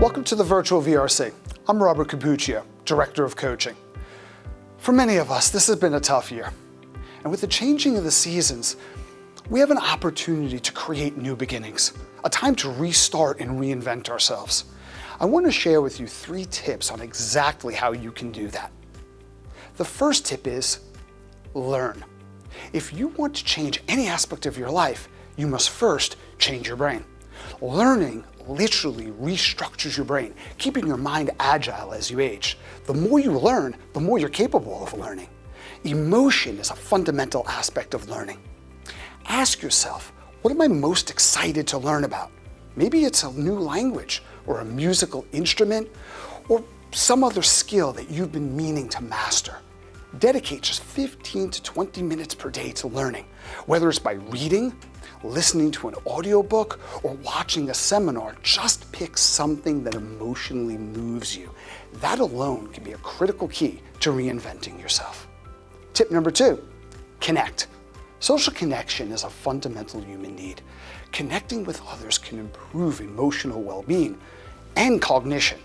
Welcome to the Virtual VRC. I'm Robert Cappuccio, Director of Coaching. For many of us, this has been a tough year. And with the changing of the seasons, we have an opportunity to create new beginnings, a time to restart and reinvent ourselves. I want to share with you 3 tips on exactly how you can do that. The first tip is learn. If you want to change any aspect of your life, you must first change your brain. Learning literally restructures your brain, keeping your mind agile as you age. The more you learn, the more you're capable of learning. Emotion is a fundamental aspect of learning. Ask yourself, what am I most excited to learn about? Maybe it's a new language or a musical instrument or some other skill that you've been meaning to master. Dedicate just 15 to 20 minutes per day to learning, whether it's by reading, listening to an audiobook, or watching a seminar. Just pick something that emotionally moves you. That alone can be a critical key to reinventing yourself. Tip number 2, connect. Social connection is a fundamental human need. Connecting with others can improve emotional well-being and cognition,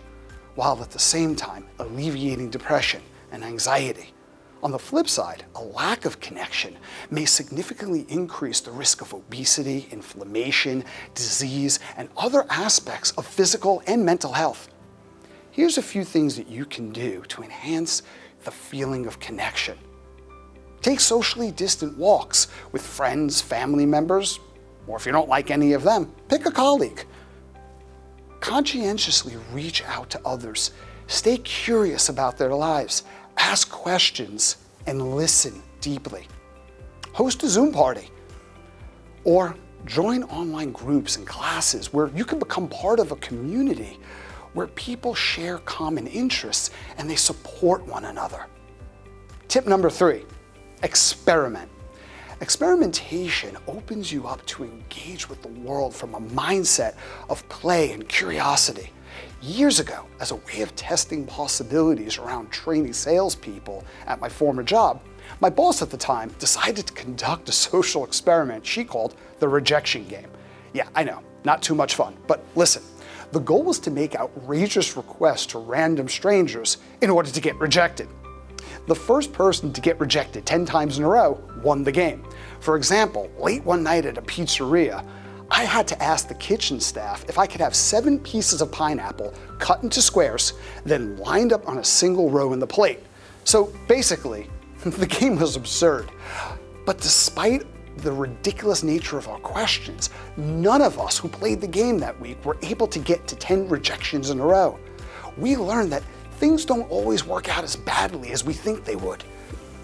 while at the same time alleviating depression and anxiety. On the flip side, a lack of connection may significantly increase the risk of obesity, inflammation, disease, and other aspects of physical and mental health. Here's a few things that you can do to enhance the feeling of connection. Take socially distant walks with friends, family members, or if you don't like any of them, pick a colleague. Conscientiously reach out to others. Stay curious about their lives. Ask questions and listen deeply. Host a Zoom party or join online groups and classes where you can become part of a community where people share common interests and they support one another. Tip number 3, experiment. Experimentation opens you up to engage with the world from a mindset of play and curiosity. Years ago, as a way of testing possibilities around training salespeople at my former job, my boss at the time decided to conduct a social experiment she called the rejection game. Yeah, I know, not too much fun, but listen, the goal was to make outrageous requests to random strangers in order to get rejected. The first person to get rejected 10 times in a row won the game. For example, late one night at a pizzeria, I had to ask the kitchen staff if I could have 7 pieces of pineapple cut into squares, then lined up on a single row in the plate. So basically, the game was absurd. But despite the ridiculous nature of our questions, none of us who played the game that week were able to get to 10 rejections in a row. We learned that things don't always work out as badly as we think they would.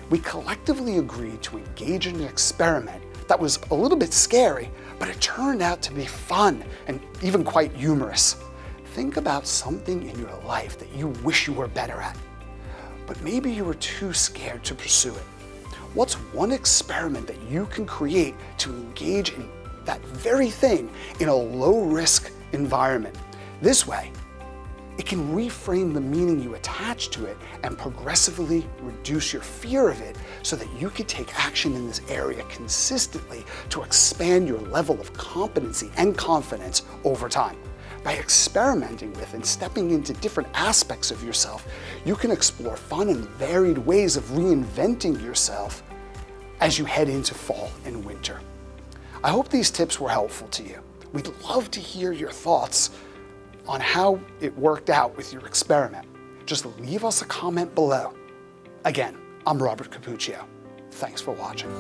We collectively agreed to engage in an experiment that was a little bit scary, but it turned out to be fun and even quite humorous. Think about something in your life that you wish you were better at, but maybe you were too scared to pursue it. What's one experiment that you can create to engage in that very thing in a low-risk environment? This way, it can reframe the meaning you attach to it and progressively reduce your fear of it so that you can take action in this area consistently to expand your level of competency and confidence over time. By experimenting with and stepping into different aspects of yourself, you can explore fun and varied ways of reinventing yourself as you head into fall and winter. I hope these tips were helpful to you. We'd love to hear your thoughts on how it worked out with your experiment. Just leave us a comment below. Again, I'm Robert Cappuccio. Thanks for watching.